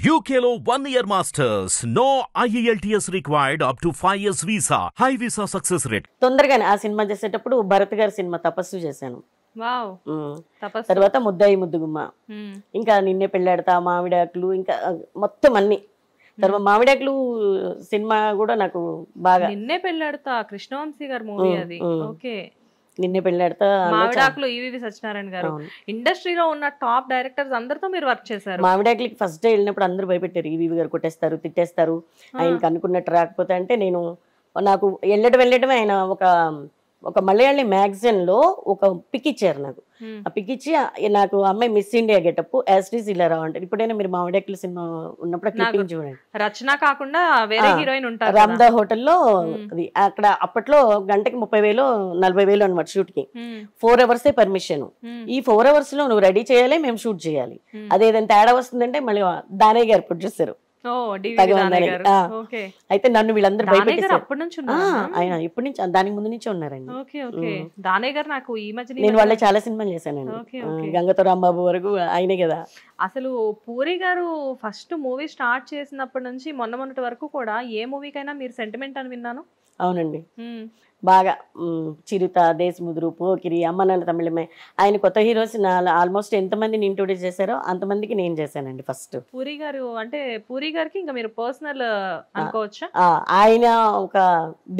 UKLO 1 year masters. No IELTS required up to 5 years visa. High visa success rate. తొందరగానే ఆ cinema చేసేటప్పుడు భరత్ గారి cinema తపస్సు చేశాను. వావ్ తపస్సు. తర్వాత ముద్దాయి ముద్దుగుమ్మ, ఇంకా నిన్నే పెళ్ళాడతా, మామిడాకులు, ఇంకా మొత్తం అన్ని. తర్వాత మామిడాకులు సినిమా కూడా నాకు బాగా. నిన్నే పెళ్ళాడతా కృష్ణవంశీ గారి మూవీ అది. ఓకే, నిన్నే పెళ్ళాడతా, మామిడాకులు ఈవి సత్యనారాయణ గారు. ఇండస్ట్రీలో ఉన్న టాప్ డైరెక్టర్స్ అందరితో మీరు వర్క్ చేశారు. మామిడాకులకి ఫస్ట్ డే వెళ్ళినప్పుడు అందరూ భయపెట్టారు, ఈవి గారు కొట్టేస్తారు, తిట్టేస్తారు, ఆయనకి అనుకున్నట్టు రాకపోతే. అంటే నేను నాకు వెళ్ళటమే ఆయన ఒక మలయాళీ మ్యాగజైన్ లో ఒక పిక్ ఇచ్చారు నాకు. ఆ పిక్ ఇచ్చి నాకు అమ్మాయి మిస్ ఇండియా గెటప్ యాస్టీస్ ఇలా రావంటారు. ఇప్పుడైనా మీరు మామిడాకుల సినిమా ఉన్నప్పుడు క్లిప్పింగ్ చూడండి. రచన కాకుండా వేరే హీరోయిన్ ఉంటారు రామ్దా హోటల్లో. అది అక్కడ అప్పట్లో గంటకి 30,000 40,000 అనమాట షూట్ కి. 4 hours పర్మిషన్. ఈ 4 hours లో నువ్వు రెడీ చేయాలి, మేము షూట్ చేయాలి. అదేదైనా తేడా వస్తుందంటే మళ్ళీ దానయ్య గారు ప్రొడ్యూసర్. అయితే నన్ను వీళ్ళందరూ భయపెట్టారు. ఆయన ఇప్పటి నుంచి దానికి ముందు నుంచే ఉన్నారండి. నేను వాళ్ళ చాలా సినిమాలు చేశానండి, గంగతో రాంబాబు వరకు ఆయనే కదా. అసలు పూరి గారు ఫస్ట్ మూవీ స్టార్ట్ చేసినప్పటి నుంచి మొన్నటి వరకు కూడా ఏ మూవీకైనా మీరు సెంటిమెంట్ అని విన్నాను. అవునండి, బాగా. చిరుత, దేశముదురు, పోకిరి, అమ్మ నాన్న తమిళమే. ఆయన కొత్త హీరోస్ ఆల్మోస్ట్ ఎంతమందిని ఇంట్రొడ్యూస్ చేశారో అంతమందికి నేను చేశానండి ఫస్ట్. పూరి గారు అంటే పూరి గారికి ఇంకా మీరు పర్సనల్ అనుకోవచ్చా? ఆయన ఒక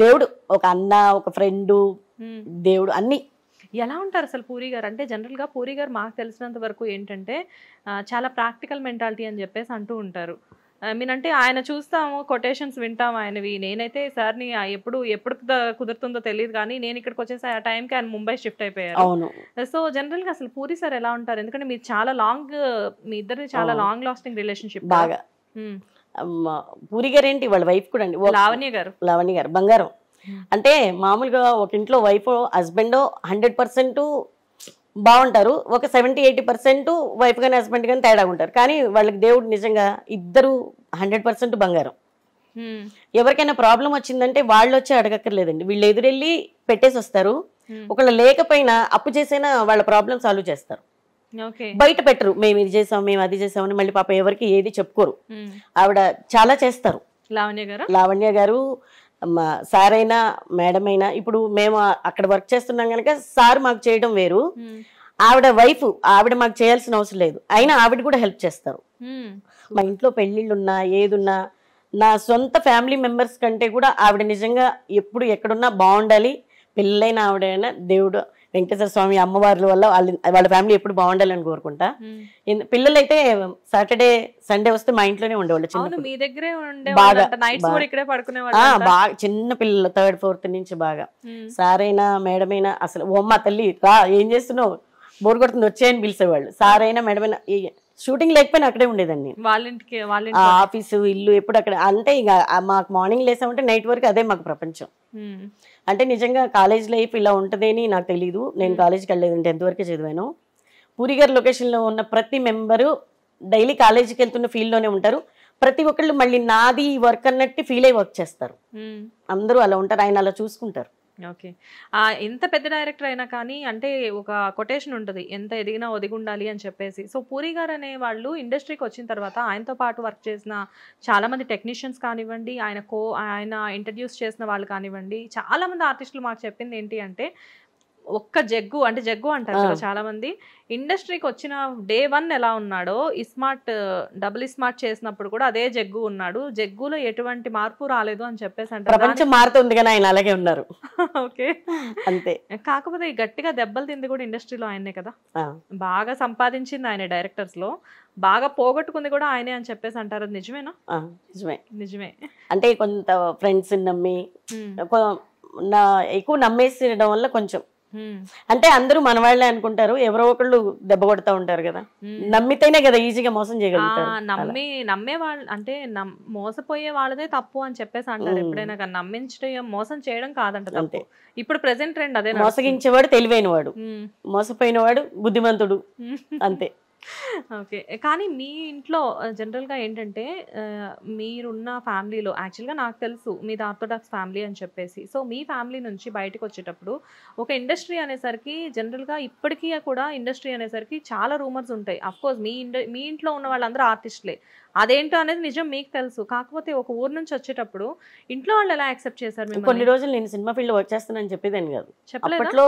దేవుడు, ఒక అన్న, ఒక ఫ్రెండ్, దేవుడు అన్ని. ఎలా ఉంటారు అసలు పూరి గారు? అంటే జనరల్ గా పూరి గారు మాకు తెలిసినంత వరకు ఏంటంటే చాలా ప్రాక్టికల్ మెంటాలిటీ అని చెప్పేసి అంటూ ఉంటారు. మీనంటే ఆయన చూస్తాము, కొటేషన్స్ వింటాము ఆయనవి. నేనైతే సార్ని ఎప్పుడు కుదురుతుందో తెలియదు, కానీ నేను ఇక్కడికి వచ్చేసి ఆ టైంకి ఆయన ముంబై షిఫ్ట్ అయిపోయారు. సో జనరల్ గా అసలు పూరి సార్ ఎలా ఉంటారు? ఎందుకంటే మీరు చాలా లాంగ్, మీ ఇద్దరిది చాలా లాంగ్ లాస్టింగ్ రిలేషన్షిప్. బాగా. పూరి గారు ఏంటి, వాళ్ళ వైఫ్ కూడా అండి, లావణ్య గారు బంగారం. అంటే మామూలుగా ఒక ఇంట్లో వైఫ్ హస్బెండ్ 100% బాగుంటారు, ఒక 70-80% వైఫ్ కానీ హస్బెండ్ కానీ తేడా ఉంటారు. కానీ వాళ్ళకి దేవుడు నిజంగా ఇద్దరు 100% బంగారం. ఎవరికైనా ప్రాబ్లం వచ్చిందంటే వాళ్ళు వచ్చి అడగక్కర్లేదండి, వీళ్ళు ఎదురెళ్ళి పెట్టేసి వస్తారు. ఒకళ్ళు లేకపోయినా అప్పు చేసైనా వాళ్ళ ప్రాబ్లం సాల్వ్ చేస్తారు. బయట పెట్టరు, మేము ఇది చేసాం, మేము అది చేసామని. మళ్ళీ పాప ఎవరికి ఏది చెప్పుకోరు, ఆవిడ చాలా చేస్తారు. లావణ్య గారు సార్ అయినా మేడం అయినా, ఇప్పుడు మేము అక్కడ వర్క్ చేస్తున్నాం కనుక సార్ మాకు చేయడం వేరు, ఆవిడ వైఫ్, ఆవిడ మాకు చేయాల్సిన అవసరం లేదు, అయినా ఆవిడ కూడా హెల్ప్ చేస్తారు. మా ఇంట్లో పెళ్లిళ్ళున్నా ఏదున్నా నా సొంత ఫ్యామిలీ మెంబర్స్ కంటే కూడా ఆవిడ నిజంగా ఎప్పుడు ఎక్కడున్నా బాగుండాలి. పిల్లలైన ఆవిడైనా దేవుడు వెంకటేశ్వర స్వామి అమ్మవార్ల వల్ల వాళ్ళ ఫ్యామిలీ ఎప్పుడు బాగుండాలని కోరుకుంటా. పిల్లలైతే సాటర్డే సండే వస్తే మా ఇంట్లోనే ఉండేవాళ్ళు. బాగా చిన్న పిల్లలు 3rd 4th నుంచి బాగా. సారైనా మేడం అయినా అసలు ఓమ్మ తల్లి రా, ఏం చేస్తున్నావు, బోర్ కొడుతుంది వచ్చేయని పిలిచేవాళ్ళు. సారైనా మేడం అయినా షూటింగ్ లేకపోయినా అక్కడే ఉండేదండి. ఆఫీసు ఇల్లు ఎప్పుడు అక్కడ. అంటే ఇక మాకు మార్నింగ్ లేసామంటే నైట్ వరకు అదే మాకు ప్రపంచం. అంటే నిజంగా కాలేజ్ లైఫ్ ఇలా ఉంటుందని నాకు తెలీదు. నేను కాలేజ్కి వెళ్ళలేదంటే 10th వరకే చదివాను. పూరి గారి లొకేషన్లో ఉన్న ప్రతి మెంబరు డైలీ కాలేజీకి వెళ్తున్న ఫీల్డ్లోనే ఉంటారు. ప్రతి ఒక్కళ్ళు మళ్ళీ నాది వర్క్ అన్నట్టు ఫీల్ అయ్యి వర్క్ చేస్తారు. అందరూ అలా ఉంటారు, ఆయన అలా చూసుకుంటారు. ఓకే, ఎంత పెద్ద డైరెక్టర్ అయినా కానీ అంటే ఒక కొటేషన్ ఉంటుంది, ఎంత ఎదిగినా ఒదిగుండాలి అని చెప్పేసి. సో పూరి గారు అనే వాళ్ళు ఇండస్ట్రీకి వచ్చిన తర్వాత ఆయనతో పాటు వర్క్ చేసిన చాలా మంది టెక్నీషియన్స్ కానివ్వండి, ఆయన ఇంట్రడ్యూస్ చేసిన వాళ్ళు కానివ్వండి, చాలా మంది ఆర్టిస్టులు మాకు చెప్పింది ఏంటి అంటే, ఒక్క జగ్గు అంటారు కదా చాలా మంది, ఇండస్ట్రీకి వచ్చిన డే 1 ఎలా ఉన్నాడో డబుల్ స్మార్ట్ చేసినప్పుడు కూడా అదే జగ్గు ఉన్నాడు, జగ్గులో ఎటువంటి మార్పు రాలేదు అని చెప్పేసి అంటారు. ప్రపంచం మారుతుంది కానీ ఆయన అలాగే ఉన్నారు. ఓకే, అంతే. కాకపోతే గట్టిగా దెబ్బలు తింది కూడా ఇండస్ట్రీలో ఆయనే కదా. బాగా సంపాదించింది ఆయన, డైరెక్టర్స్ లో బాగా పోగొట్టుకుంది కూడా ఆయనే అని చెప్పేసి అంటారు. అది నిజమేనా? నిజమే. అంటే కొంత ఫ్రెండ్స్ నమ్మి ఎక్కువ నమ్మేసేయడం వల్ల కొంచెం, అంటే అందరూ మన వాళ్ళే అనుకుంటారు, ఎవరో ఒకళ్ళు దెబ్బ కొడతా ఉంటారు కదా. నమ్మితేనే కదా ఈజీగా మోసం చేయగలుగుతారు. నమ్మే వాళ్ళు అంటే మోసపోయే వాళ్ళదే తప్పు అని చెప్పేసి అంటారు ఎప్పుడైనా, కానీ నమ్మించడం మోసం చేయడం కాదంట తప్పు. ఇప్పుడు ప్రెసెంట్ ట్రెండ్ అదే. మోసగించేవాడు తెలివైన వాడు, మోసపోయిన వాడు బుద్ధిమంతుడు, అంతే. ఓకే. కానీ మీ ఇంట్లో జనరల్‌గా ఏంటంటే మీరున్న ఫ్యామిలీలో యాక్చువల్‌గా నాకు తెలుసు మీది ఆర్థోడాక్స్ ఫ్యామిలీ అని చెప్పేసి. సో, మీ ఫ్యామిలీ నుంచి బయటకొచ్చేటప్పుడు ఒక ఇండస్ట్రీ అనేసరికి జనరల్‌గా ఇప్పటికీ కూడా ఇండస్ట్రీ అనేసరికి చాలా రూమర్స్ ఉంటాయి. అఫ్‌కోర్స్ మీ ఇంట్లో ఉన్న వాళ్ళందరూ ఆర్టిస్టులే. అదేంటో అనేది నిజం మీకు తెలుసు. కాకపోతే ఒక ఊరు నుంచి వచ్చేటప్పుడు ఇంట్లో వాళ్ళు ఎలా యాక్సెప్ట్ చేశారు కొన్ని మిమ్మల్ని? రోజులు నేను సినిమా ఫీల్డ్‌లో వర్క్ చేస్తానని చెప్పేదాన్ని కాదు. చెప్పలేదా? అప్పట్లో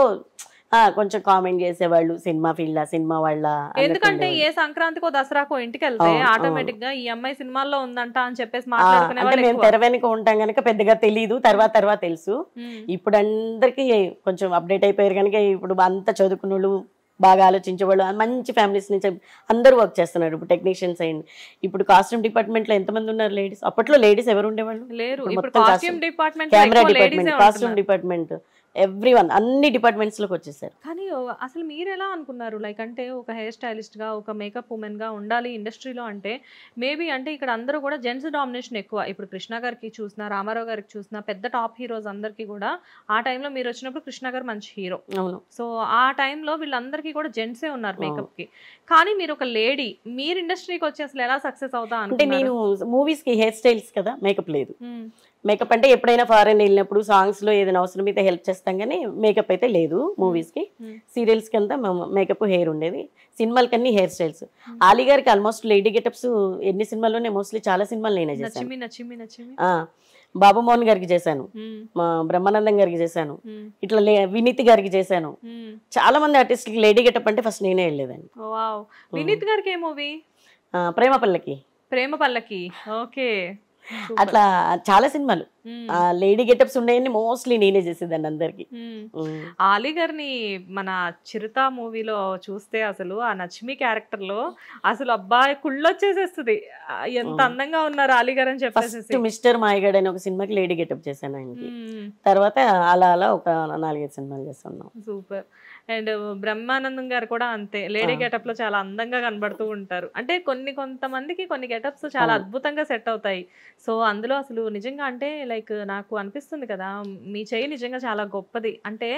కొంచెం కామెంట్ చేసేవాళ్ళు, సినిమా ఫీల్డా, సినిమా వాళ్ళ ఎందుకంటే ఏ సంక్రాంతికో దసరాకో ఇంటికెళ్తే అవును, ఆటోమేటిక్ గా ఈ అమ్మాయి సినిమాల్లో ఉందంట అని చెప్పేసి అంటే మాట్లాడుకునే వాళ్ళు మేము తెర వెనుక ఉంటాం కనుక పెద్దగా తెలియదు, తర్వాత తెలుసు. ఇప్పుడు అందరికి కొంచెం అప్డేట్ అయిపోయారు కనుక ఇప్పుడు అంత చదువుకున్న వాళ్ళు, బాగా ఆలోచించేవాళ్ళు, మంచి ఫ్యామిలీస్ నుంచి అందరూ వర్క్ చేస్తున్నారు. ఇప్పుడు టెక్నీషియన్స్ అయింది. ఇప్పుడు కాస్ట్యూమ్ డిపార్ట్మెంట్ లో ఎంతమంది ఉన్నారు లేడీస్? అప్పట్లో లేడీస్ ఎవరు ఉండేవాళ్ళు? లేరు. ఇప్పుడు ఇప్పుడు మొత్తం costume department camera department, costume department, everyone అన్ని డిపార్ట్మెంట్స్ లోకి వచ్చేసారు. కానీ అసలు మీరు ఎలా అనుకున్నారు? లైక్ అంటే ఒక హెయిర్ స్టైలిస్ట్ గా, ఒక మేకప్ ఉమెన్ గా ఉండాలి ఇండస్ట్రీలో అంటే మేబీ అంటే ఇక్కడ అందరూ కూడా జెంట్స్ డామినేషన్ ఎక్కువ. ఇప్పుడు కృష్ణ గారికి చూసినా, రామారావు గారికి చూసినా, పెద్ద టాప్ హీరోస్ అందరికీ కూడా ఆ టైంలో మీరు వచ్చినప్పుడు కృష్ణ గారు మంచి హీరో. అవును. సో ఆ టైంలో వీళ్ళందరికీ కూడా జెంట్సే ఉన్నారు మేకప్ కి. కానీ మీరు ఒక లేడీ, మీరు ఇండస్ట్రీకి వచ్చి అసలు ఎలా సక్సెస్ అవుతా అంటే నేను మూవీస్ కి హెయిర్ స్టైల్స్ కదా, మేకప్ లేదు. అనుకున్నారు? మేకప్ అంటే ఎప్పుడైనా ఫారెన్ వెళ్ళినప్పుడు సాంగ్స్ లో ఏదైనా అవసరం అయితే హెల్ప్ చేస్తాం కానీ మేకప్ అయితే లేదు. మూవీస్ కి, సీరియల్స్ కి అంతా మేకప్, హెయిర్ ఉండేది. సినిమాలకన్నీ హెయిర్ స్టైల్స్. ఆలీ గారికి ఆల్మోస్ట్ లేడీ గెటప్స్ ఎన్ని సినిమాల్లోనే, మోస్ట్లీ చాలా సినిమాలు నేనే చేశాను. నచ్చిమి బాబు మోహన్ గారికి చేశాను, మా బ్రహ్మానందం గారికి చేశాను, ఇట్లా వినీత్ గారికి చేశాను. చాలా మంది ఆర్టిస్టులకి లేడీ గెటప్ అంటే ఫస్ట్ నేనే వెళ్ళేదాన్ని. వావ్. వినీత్ గారికి ఏ మూవీ? ప్రేమ పల్లకి. ప్రేమ పల్లకి. ఓకే. అట్లా చాలా సినిమాలు లేడీ గెటప్స్ ఉండేవన్నీ మోస్ట్లీ నేనే చేసేదాన్ని అందరికి. ఆలీ గారిని మన చిరుత మూవీలో చూస్తే అసలు ఆ నచ్మి క్యారెక్టర్ లో అసలు అబ్బాయి కుళ్ళొచ్చేసేస్తుంది. ఎంత అందంగా ఉన్నారు ఆలీ గారు అని చెప్పేసి. మిస్టర్ మాయగాడ్ అని ఒక సినిమాకి లేడీ గెటప్ చేశాను ఆయనకి. తర్వాత అలా ఒక 4-5 సినిమాలు చేస్తున్నాం. సూపర్. అండ్ బ్రహ్మానందం గారు కూడా అంతే, లేడీ గెటప్ లో చాలా అందంగా కనబడుతూ ఉంటారు. అంటే కొంతమందికి కొన్ని గెటప్స్ చాలా అద్భుతంగా సెట్ అవుతాయి. సో అందులో అసలు నిజంగా అంటే లైక్ నాకు అనిపిస్తుంది కదా, మీ చెయ్యి నిజంగా చాలా గొప్పది. అంటే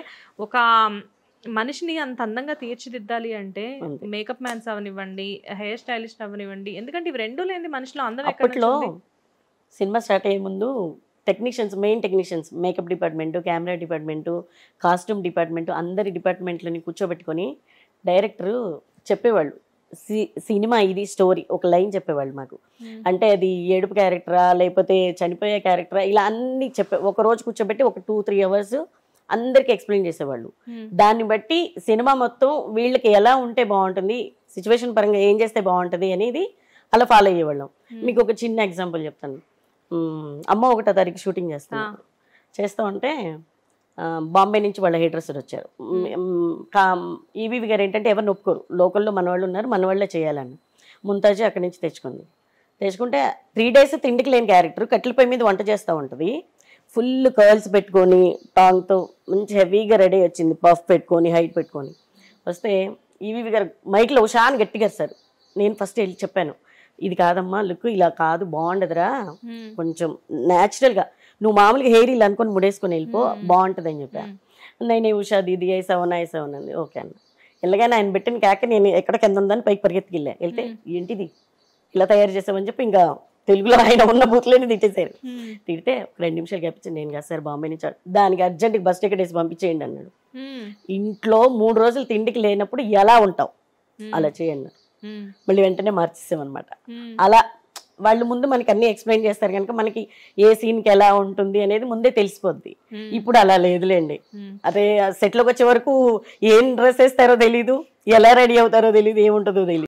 ఒక మనిషిని అంత అందంగా తీర్చిదిద్దాలి అంటే మేకప్ మ్యాన్స్ అవనివ్వండి, హెయిర్ స్టైలిస్ట్ అవనివ్వండి, ఎందుకంటే ఇవి రెండు లేని మనిషిలో అందం అప్పట్లో సినిమా స్టార్ట్ అయ్యే ముందు technicians, main technicians, makeup department, camera department, costume department, అందరి డిపార్ట్మెంట్లని కూర్చోబెట్టుకొని డైరెక్టరు చెప్పేవాళ్ళు, సినిమా ఇది స్టోరీ, ఒక లైన్ చెప్పేవాళ్ళు మాకు. అంటే అది ఏడుపు క్యారెక్టరా లేకపోతే చనిపోయే క్యారెక్టరా, ఇలా అన్ని ఒక రోజు కూర్చోబెట్టి ఒక 2-3 అవర్స్ అందరికి ఎక్స్ప్లెయిన్ చేసేవాళ్ళు. దాన్ని బట్టి సినిమా మొత్తం వీళ్ళకి ఎలా ఉంటే బాగుంటుంది, సిచ్యువేషన్ పరంగా ఏం చేస్తే బాగుంటుంది అనేది అలా ఫాలో అయ్యేవాళ్ళం. మీకు ఒక చిన్న ఎగ్జాంపుల్ చెప్తాను. అమ్మ 1వ తారీఖు షూటింగ్ చేస్తా ఉంటే బాంబే నుంచి వాళ్ళ హెయిర్ డ్రెస్సర్ వచ్చారు. ఈవీవి గారు ఏంటంటే ఎవరిని ఒప్పుకోరు, లోకల్లో మన వాళ్ళు ఉన్నారు, మన వాళ్ళే చేయాలని. ముంతాజీ అక్కడి నుంచి తెచ్చుకుంటే 3 days తిండికి లేని క్యారెక్టర్ కట్టెల పొయ్యి మీద వంట చేస్తూ ఉంటుంది. ఫుల్ కర్ల్స్ పెట్టుకొని టాంగ్తో మంచి హెవీగా రెడీ వచ్చింది, పఫ్ పెట్టుకొని హైట్ పెట్టుకొని వస్తే ఈవీవి గారు మైక్లో ఉషాని గట్టిగా సార్. నేను ఫస్ట్ వెళ్ళి చెప్పాను, ఇది కాదమ్మా లుక్, ఇలా కాదు, బాగుండదురా, కొంచెం న్యాచురల్గా నువ్వు మామూలుగా హెయిర్ ఇలా అనుకొని ముడేసుకొని వెళ్ళిపో, బాగుంటుంది అని చెప్పాను. నేను ఉషా దీది ఐసవన్ అంది. ఓకే అన్న. ఎలాగైనా ఆయన పెట్టిన కాక నేను ఎక్కడ కింద ఉందని పైకి పరిగెత్తుకెళ్ళా. వెళ్తే ఏంటిది ఇలా తయారు చేసామని చెప్పి ఇంకా తెలుగులో ఆయన ఉన్న బూత్లోనే తిట్టేశారు. తిడితే 2 నిమిషాలు కప్పించండి, నేను కాదు సార్ బాంబే నుంచి, దానికి అర్జెంట్గా బస్ టికెట్ వేసి పంపించేయండి అన్నాడు. ఇంట్లో 3 రోజులు తిండికి లేనప్పుడు ఎలా ఉంటావు, అలా చేయండి. మళ్ళీ వెంటనే మార్చేసామన్నమాట. అలా వాళ్ళు ముందు మనకి అన్ని ఎక్స్ప్లెయిన్ చేస్తారు కనుక మనకి ఏ సీన్కి ఎలా ఉంటుంది అనేది ముందే తెలిసిపోద్ది. ఇప్పుడు అలా లేదులేండి. అదే సెట్లోకి వచ్చే వరకు ఏం డ్రెస్ వేస్తారో తెలీదు, ఎలా రెడీ అవుతారో తెలీదు, ఏముంటుందో తెలీదు.